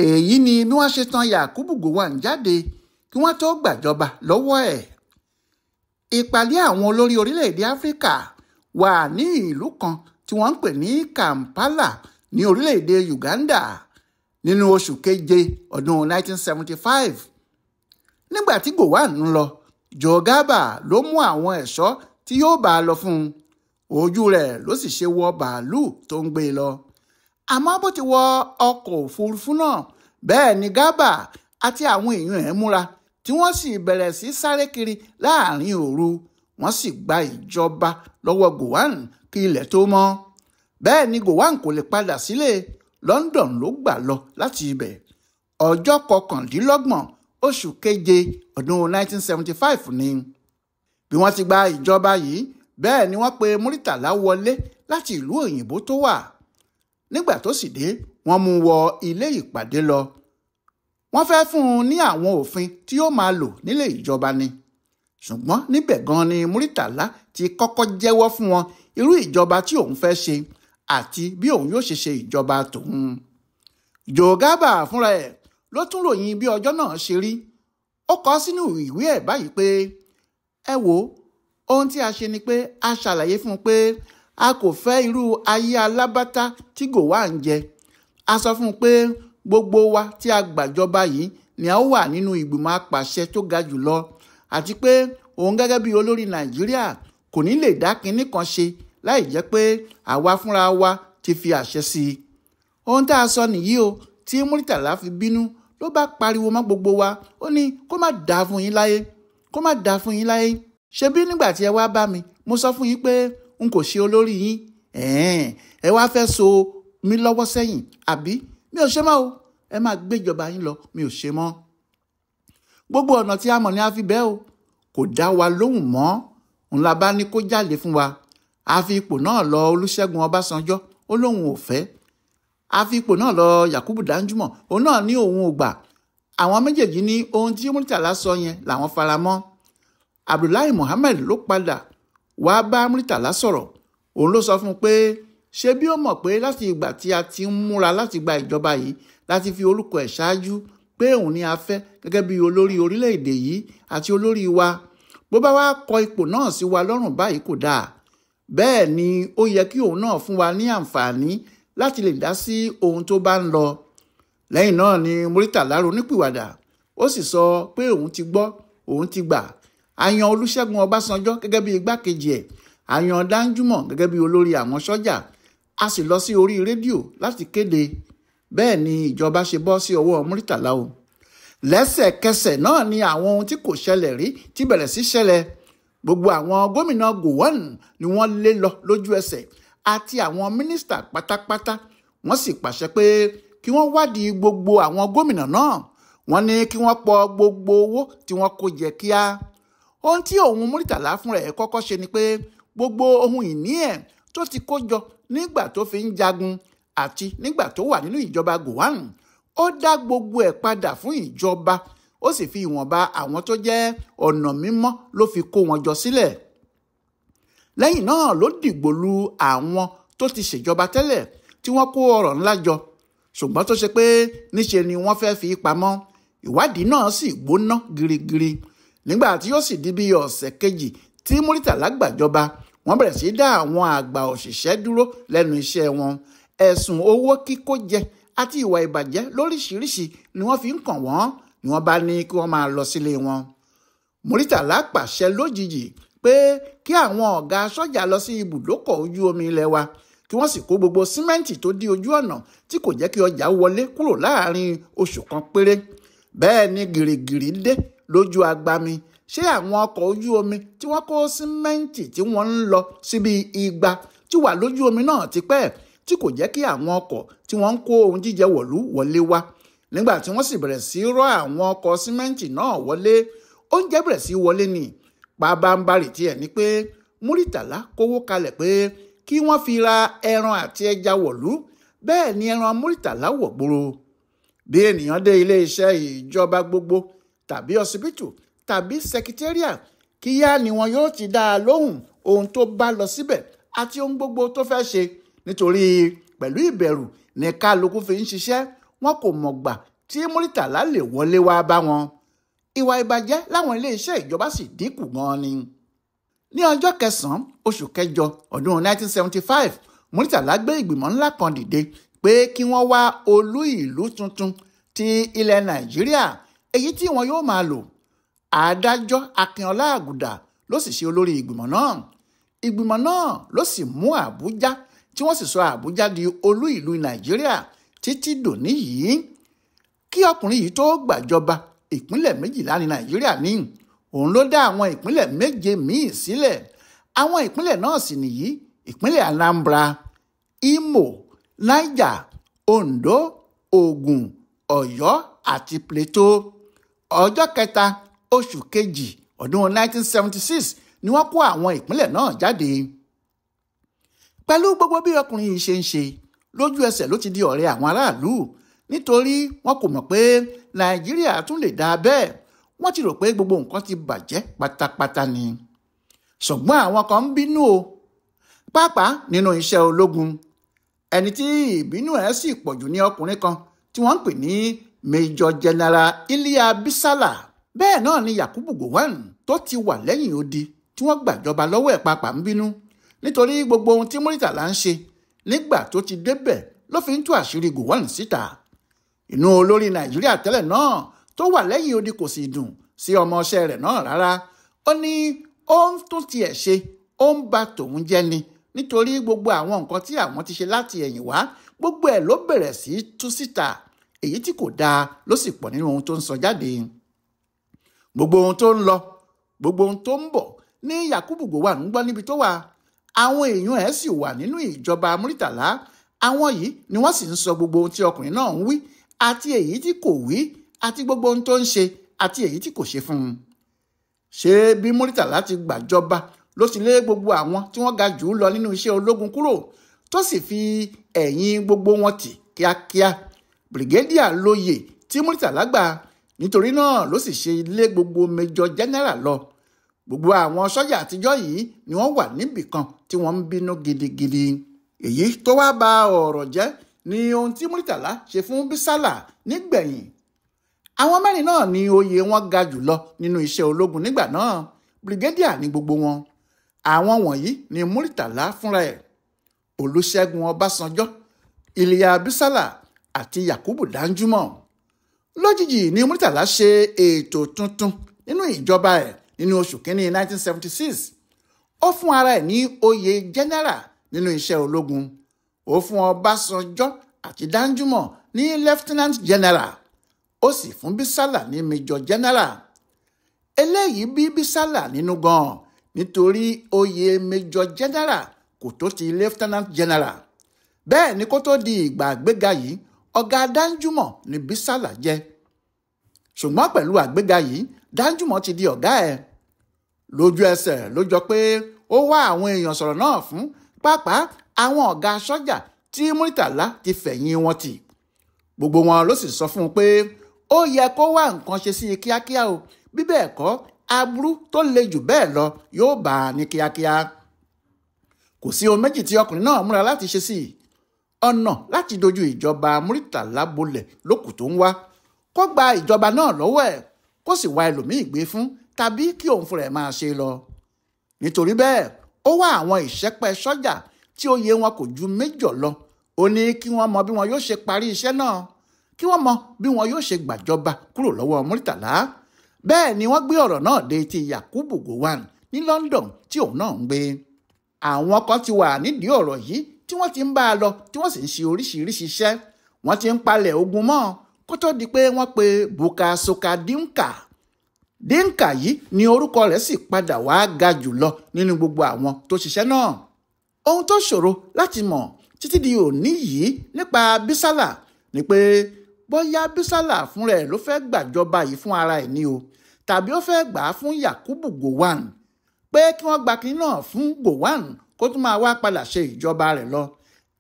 èyí ni bí wọ́n ṣe tan Yakubu Gowon jáde kí wọ́n tó gbàjọba lọ́wọ́ ẹ̀. ìpàdé àwọn olórí orílẹ̀-èdè Áfíríkà wà ní ìlú kan tí wọ́n ń pè ní Kampala ní orílẹ̀-èdè Uganda nínú oṣù keje ọdún 1975. nígbà tí Gowon ń lọ, Joe Garba ló mú àwọn ẹ̀ṣọ́ tí yóò bá a lọ fún un. ojú rẹ̀ ló sì ṣe wọ bàálù tó ń gbé e lọ. àmọ́ bó ti wọ ọkọ̀ òfurufú náà, bẹ́ẹ̀ ni Garba àti àwọn èèyàn ẹ̀ múra tí wọ́n sì bẹ̀rẹ̀ sí sáré kiri láàrin òru. wọ́n sì gba ìjọba lọ́wọ́ Gowon kí ilẹ̀ tó mọ́. bẹ́ẹ̀ ni Gowon kò lè padà sílé. London ló gbà lọ láti ibẹ̀. ọjọ́ 29 oṣù keje ọdún 1975 ni. bí wọ́n ti gba ìjọba yìí, bẹ́ẹ̀ ni wọ́n pe Muritàlá wọlé láti ìlú òyìnbó tó wà. nígbà tó sì dé, wọ́n mú wọ ilé ìpàdé lọ. wọ́n fẹ́ fún un ní àwọn òfin tí ó máa lò nílé ìjọba ni. ṣùgbọ́n níbẹ̀ gan ni Muritàlá ti kọ́kọ́ jẹ́wọ́ fún wọn irú ìjọba tí òun fẹ́ ṣe àti bí òun yóò ṣe ìjọba tòun. Joe Garba fúnra ẹ̀ ló tún ròyìn bí ọjọ́ náà ṣe rí. ó kọ sínú ìwé ẹ̀ báyìí pé ẹ wo, ohun tí a ṣe ni pé a ṣàlàyé fún un pé a kò fẹ́ irú ayé alábátá tí Gowon ń jẹ. a sọ fún un pé gbogbo wa tí a gbàjọba yìí ni a ó wà nínú ìgbìmọ̀ apàṣẹ tó ga jùlọ, àti pé òun gẹ́gẹ́ bí olórí Nàìjíríà kò ní lè dá kinní kan ṣe láì jẹ́ pé àwa fúnra wa ti fi àṣẹ sí i. ohun tá a sọ nìyí o. tí Muritàlá fi bínú ló bá pariwo mọ́ gbogbo wa. ó ní kó má dáa fún yín láyé, kó má dáa fún yín láyé. ṣebí nígbà tí ẹ wá bá mi, mo sọ fún yín pé n kò ṣe olórí yín. ẹ wá fẹ́ so mí lọ́wọ́ sẹ́yìn àbí? mi ò ṣe mọ́ o. ẹ máa gbéjọba yín lọ, mi ò ṣe mọ́. gbogbo ọ̀nà tí a mọ̀ ni a fi bẹ́ẹ̀ o. kò dá wa lóhùn mọ́. òun la bá ní kó jáde fún wa. a fi ipò náà lọ Olúṣẹ́gun Ọbásanjọ́, ó lóun ò fẹ́. a fi ipò náà lọ Yakubu Danjuma, òun náà ní òun ò gbà. àwọn méjèèjì ní ohun tí Muritàlá sọ yẹn làwọn fara mọ́. Abdullahi Muhammed ló padà wá bá Muritàlá sọ̀rọ̀. òun ló sọ fún un pé ṣé bí ó mọ̀ pé láti ìgbà tí a ti ń múra láti gba ìjọba yìí láti fi orúkọ ẹ̀ ṣáájú pé òun ni a fẹ́ gẹ́gẹ́ bí olórí orílẹ̀-èdè yìí àti olórí wa. bó bá wá kọ ipò náà sí wa lọ́rùn báyìí kò dáa. bẹ́ẹ̀ ni ó yẹ kí òun náà fún wa ní àǹfààní láti lè dá sí ohun tó bá ń lọ. lẹ́yìn náà ni Muritàlá ronúpìwàdà. ó sì sọ pé òun ti gbọ́, òun ti gbà. a yan Olúṣẹ́gun Ọbásanjọ́ gẹ́gẹ́ bí igbákejì ẹ̀. a yan Danjuma gẹ́gẹ́ bí olórí àwọn sọ́jà. a sì lọ sí orí rédíò láti kéde. bẹ́ẹ̀ ni ìjọba ṣe bọ́ sí ọwọ́ Muritàlá o. lẹ́sẹ̀kẹsẹ̀ náà ni àwọn ohun tí kò ṣẹlẹ̀ rí ti bẹ̀rẹ̀ sí ṣẹlẹ̀. gbogbo àwọn gómìnà Gowon ni wọ́n lé lọ lójú ẹsẹ̀ àti àwọn mínísítà pátápátá. wọ́n sì pàṣẹ pé kí wọ́n wádìí gbogbo àwọn gómìnà náà. wọ́n ní kí wọ́n pọ̀ gbogbo owó tí wọ́n kó jẹ kíá. ohun tí òun Muritàlá fúnra ẹ̀ kọ́kọ́ ṣe ni pé gbogbo ohun ìní ẹ̀ tó ti kó jọ nígbà tó fi ń jagun àti nígbà tó wà nínú ìjọba Gowon, ó dá gbogbo ẹ̀ padà fún ìjọba. ó sì fi ìwọ̀nba àwọn tó jẹ́ ọ̀nà mímọ́ ló fi kó wọn jọ sílẹ̀. lẹ́yìn náà ló dìgbò lu àwọn tó ti ṣèjọba tẹ́lẹ̀ tí wọ́n kó ọrọ̀ ńlá jọ, ṣùgbọ́n tó ṣe pé níṣe ni wọ́n fẹ́ fi pamọ́. ìwádìí náà sì gbóná girigiri. nígbà tí ó sì di bí ọ̀sẹ̀ kejì tí Muritàlá gbàjọba, wọ́n bẹ̀rẹ̀ sí dá àwọn àgbà òṣìṣẹ́ dúró lẹ́nu iṣẹ́ wọn. ẹ̀sùn owó kíkó jẹ àti ìwà ìbàjẹ́ lóríṣiríṣi ni wọ́n fi ń kàn wọ́n, ni wọ́n bá ní kí wọ́n máa lọ sílé wọn. Muritàlá pàṣẹ lójijì pé kí àwọn ọ̀gá sọ́jà lọ sí ibùdókọ̀ ojú omi ilẹ̀ wa, kí wọ́n sì kó gbogbo símẹ́ǹtì tó dí ojú ọ̀nà tí kò jẹ́ kí ọjà wọlé kúrò láàrin oṣù kan péré. bẹ́ẹ̀ ni gìrìgìrì dé lójú agbami. ṣé àwọn ọkọ̀ ojú omi tí wọ́n kó símẹ́ǹtì tí wọ́n ń lọ síbi 200 tí wà lójú omi náà ti pẹ́, tí kò jẹ́ kí àwọn ọkọ̀ tí wọ́n ń kó ohun jíjẹ wọ̀lú wọlé wá. nígbà tí wọ́n sì bẹ̀rẹ̀ sí rọ́ àwọn ọkọ̀ símẹ́ǹtì náà wọlé, oúnjẹ bẹ̀rẹ̀ sí wọlé ni. pabambarì tiẹ̀ ni pé Muritàlá kówó kalẹ̀ pé kí wọ́n fi ra ẹran àti ẹja wọ̀lú. bẹ́ẹ̀ ni ẹran Muritàlá wọ̀ gbòòrò. bí ènìyàn dé ilé iṣẹ́ ìjọba gbogbo tàbí ọsibítù tàbí sẹkítẹ́ríà, kíyá ni wọn yóò ti dá a lóhùn ohun tó bá lọ síbẹ̀ àti ohun gbogbo tó fẹ́ ṣe. nítorí pẹ̀lú ìbẹ̀rù ní kálukú fi ń ṣiṣẹ́. wọn kò mọ̀gbà tí Muritàlá lè wọlé wá bá wọn. Ìwà ìbàjẹ́ láwọn iléeṣẹ́ ìjọba sì dínkù gan ni. Ní ọjọ́ 9 oṣù kẹjọ ọdún 1975, Muritàlá gbé ìgbìmọ̀ ńlá kan dìde pé kí wọ́n wá olú ìlú tuntun ti ilẹ̀ Nàìjíríà, èyí tí wọn yóò máa lò. Adájọ́ Akínọlá Àgùdà ló sì ṣe olórí ìgbìmọ̀ náà. Ìgbìmọ̀ náà ló sì mú Àbújá, tí wọ́n sì sọ Àbújá di olú ìlú Nàìjíríà títí dòní yìí. Kí ọkùnrin yìí tó gbàjọba, ìpínlẹ̀ 12 ní Nàìjíríà ní. Òun ló dá àwọn ìpínlẹ̀ 7 míì sílẹ̀. Àwọn ìpínlẹ̀ náà sì nìyí: ìpínlẹ̀ Anambra, Imo, Niger, Ondo, Ògùn, Ọ̀yọ́ àti Plateau. Ọjọ́ 3 oṣù kejì ọdún 1976 ni wọ́n kó àwọn ìpínlẹ̀ náà jáde. Pẹ̀lú gbogbo bí ọkùnrin yìí ṣe ń ṣe, lójú ẹsẹ̀ ló ti di ọ̀rẹ́ àwọn aráàlú, nítorí wọn kò mọ̀ pé Nàìjíríà tún lè dáa bẹ́ẹ̀. Wọ́n ti rò pé gbogbo nǹkan ti bàjẹ́ pátápátá ni. Ṣùgbọ́n àwọn kan ń bínú o, pàápàá nínú iṣẹ́ ológun. Ẹni tí ìbínú ẹ̀ sì pọ̀jù ní ọkùnrin kan tí wọ́n ń pè ní Major General Ilia Bisala. Bẹ́ẹ̀ náà ni Yakubu Gowon tó ti wà lẹ́yìn odi tí wọ́n gbàjọba lọ́wọ́ ẹ̀ pàápàá ń bínú, nítorí gbogbo ohun tí Muritàlá ń ṣe nígbà tó ti débẹ̀ ló fi ń tú àṣírí Gowon síta. Inú olórí Nàìjíríà tẹ́lẹ̀ náà tó wà lẹ́yìn odi kò sì dùn sí ọmọọṣẹ́ rẹ̀ náà rárá. Ó ní ó ń tún tiẹ̀ ṣe, ó ń ba tòun jẹ́ ni, nítorí gbogbo àwọn nǹkan tí àwọn ti ṣe láti ẹ̀yìn wá, gbogbo ẹ̀ ló bẹ̀rẹ̀ sí tú síta. Èyí tí kò dáa ló sì pọ̀ nínú ohun tó ń sọ jáde. Gbogbo ohun tó ń lọ, gbogbo ohun tó ń bọ̀ ní Yakubu Gowon ń gbọ́ níbi tó wà. Àwọn èèyàn ẹ̀ sì wà nínú ìjọba Muritàlá. Àwọn yìí ni wọ́n sì ń sọ gbogbo ohun tí ọkùnrin náà ń wí, àti èyí tí kò wí, àti gbogbo ohun tó ń ṣe, àti èyí tí kò ṣe fún un. Ṣé bí Muritàlá ti gbàjọba ló sì lé gbogbo àwọn tí wọ́n ga jù ú lọ nínú iṣẹ́ ológun kúrò, tó sì fi ẹ̀yìn gbogbo wọn tì kíákíá. Brigadier lóyè tí Muritàlá gbà, nítorí náà ló sì ṣe lé gbogbo Major General lọ. Gbogbo àwọn sọ́jà àtijọ́ yìí ni wọ́n wà níbì kan tí wọ́n ń bínú gidigidi. Èyí tó wá ba ọ̀rọ̀ jẹ́ ni ohun tí Muritàlá ṣe fún Bisala nígbẹ̀yìn. Àwọn mẹ́rin náà ni oyè wọn ga jù lọ nínú iṣẹ́ ológun nígbà náà. Brigadier ní gbogbo wọn. Àwọn wọ̀nyí ni Muritàlá fúnra ẹ̀: Olúṣẹ́gun Ọbásanjọ́, Ilia Bisala àti Yakubu Danjuma. Lójijì ni Muritàlá ṣe ètò tuntun nínú ìjọba ẹ̀ nínú oṣù kínní 1976. Ó fún ara ẹ̀ ní oyè general nínú iṣẹ́ ológun. Ó fún Ọbásanjọ́ àti Danjuma ní lieutenant general. Ó sì fún Bisala ní Major General. Eléyìí bí Bisala nínú gan-an, nítorí oyè Major General kò tó ti Lieutenant General. Bẹ́ẹ̀ ni kó tó di ìgbà àgbéga yìí, ọ̀gá Danjuma ni Bisala jẹ́. Ṣùgbọ́n pẹ̀lú àgbéga yìí, Danjuma ti di ọ̀gá ẹ̀. Lójú ẹsẹ̀ ló jọ pé ó wá àwọn èèyàn sọ̀rọ̀ náà fún, pàápàá àwọn ọ̀gá sọ́jà tí Muritàlá ti fẹ̀yìn wọn tì. Gbogbo wọn ló sì sọ fún un pé ó yẹ kó wá nǹkan ṣe sí i kíákíá o, bí bẹ́ẹ̀ kọ́ aburú tó le jù bẹ́ẹ̀ lọ yóò bá a ní kíákíá. Kò sí ohun méjì tí ọkùnrin náà múra láti ṣe sí i. Ọ̀nà láti dojú ìjọba Muritàlá bolẹ̀ lókù tó ń wá. Kó gba ìjọba náà lọ́wọ́ ẹ̀, kó sì wá ẹlòmíì gbé fún, tàbí kí òun fúnra ẹ̀ máa ṣe lọ. Nítorí bẹ́ẹ̀, ó wá àwọn ìṣẹ́pẹ́ sọ́jà tí oyè wọn kò ju Major lọ. Ó ní kí wọ́n mọ bí wọn yóò ṣe parí iṣẹ́ náà, kí wọ́n mọ bí wọn yóò ṣe gbàjọba kúrò lọ́wọ́ Muritàlá. Bẹ́ẹ̀ ni wọ́n gbé ọ̀rọ̀ náà dé ti Yakubu Gowon ní London tí òun náà ń gbé. Àwọn kan ti wà nídìí ọ̀rọ̀ yìí tí wọ́n ti ń bá a lọ, tí wọ́n sì ń ṣe oríṣiríṣi iṣẹ́. Wọ́n ti ń palẹ̀ ogun mọ́ kó tó di pé wọ́n pe Buka Soka Dinka. Dinka yìí ni orúkọ rẹ̀ sì padà wá ga jù lọ nínú gbogbo àwọn tó ṣiṣẹ́ náà. Ohun tó ṣòro láti mọ̀ títí di òní yìí nípa Bisala ni pé bóyá Bisala fúnra ẹ̀ ló fẹ́ gbàjọba yìí fún ara ẹ̀ ni o, tàbí ó fẹ́ gbà á fún Yakubu Gowon, pé kí wọ́n gba kínní náà fún Gowon kó tún máa wá padà ṣe ìjọba rẹ̀ lọ.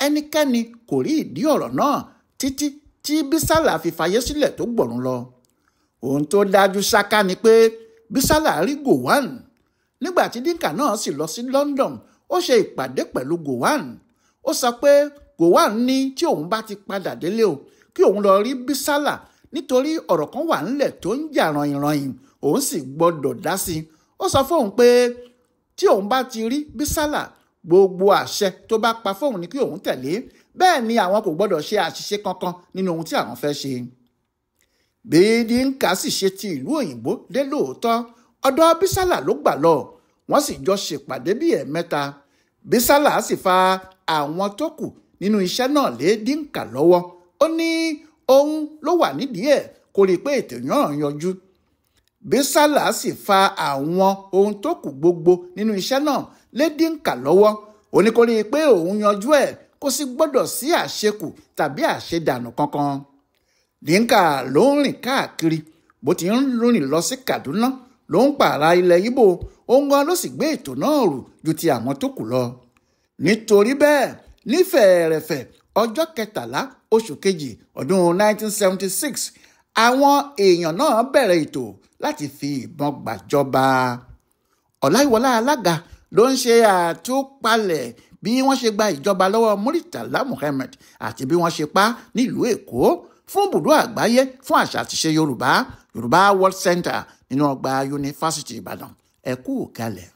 Ẹnikẹ́ni kò rí ìdí ọ̀rọ̀ náà títí tí Bisala fi fayé sílẹ̀ tó gbọ̀run lọ. Ohun tó dájú ṣáká ni pé Bisala rí Gowon. Nígbà tí Dinka náà sì lọ sí London, ó ṣe ìpàdé pẹ̀lú Gowon. Ó sọ pé Gowon ní tí òun bá ti padà délé o, kí òun lọ rí Bisala nítorí ọ̀rọ̀ kan wà ńlẹ̀ tó ń jà rànyìnrànyìn òun sì gbọ́dọ̀ dá sí i. Ó sọ fóun pé tí òun bá ti rí Bísálà gbogbo àṣẹ tó bá pa fóun ni kí òun tẹ̀lé, bẹ́ẹ̀ ni àwọn kò gbọ́dọ̀ ṣe àṣìṣe kankan nínú ohun tí àwọn fẹ́ ṣe. Bí Dínkà sì ṣe ti ìlú òyìnbó dé lóòótọ́, ọ̀dọ̀ Bísálà ló gbà lọ, wọ́n sì jọ ṣèpàdé bí ẹ̀mẹ́ta. Bísálà sì fa àwọn tó kù nínú iṣẹ́ náà lé Dínkà lọ́wọ́. Ó ní òun ló wà nídìí ẹ̀ kó rí i pé ètò náà yanjú. Bísálà sì fa àwọn ohun tó kù gbogbo nínú iṣẹ́ náà lé Dínkà lọ́wọ́. Ó ní kó rí i pé òun yanjú ẹ̀, kò sì gbọ́dọ̀ sí àṣekù tàbí àṣedànù kankan. Dínkà ló ń rìn káàkiri, bó ti ń rìn lọ sí Kaduna ló ń pààrà ilẹ̀ Ìgbò, òun gan ló sì gbé ètò náà rù ju ti àwọn tó kù lọ. Nítorí bẹ́ẹ̀, ní fẹ̀ẹ̀rẹ̀fẹ̀ ọjọ́ 13 oṣù kejì ọdún 1976, àwọn èèyàn náà bẹ̀rẹ̀ ètò láti fi ìbọn gbàjọba. Ọláyíwọlá Alága ló ń ṣe àtúpalẹ̀ bí wọ́n ṣe gba ìjọba lọ́wọ́ Murtala Muhammed àti bí wọ́n ṣe pa nílùú Èkó fún ibùdó àgbáyé fún àṣà àti ìṣe Yorùbá World Center nínú ọgbà Yunifásítì Ìbàdàn. Ẹ kú kalẹ̀.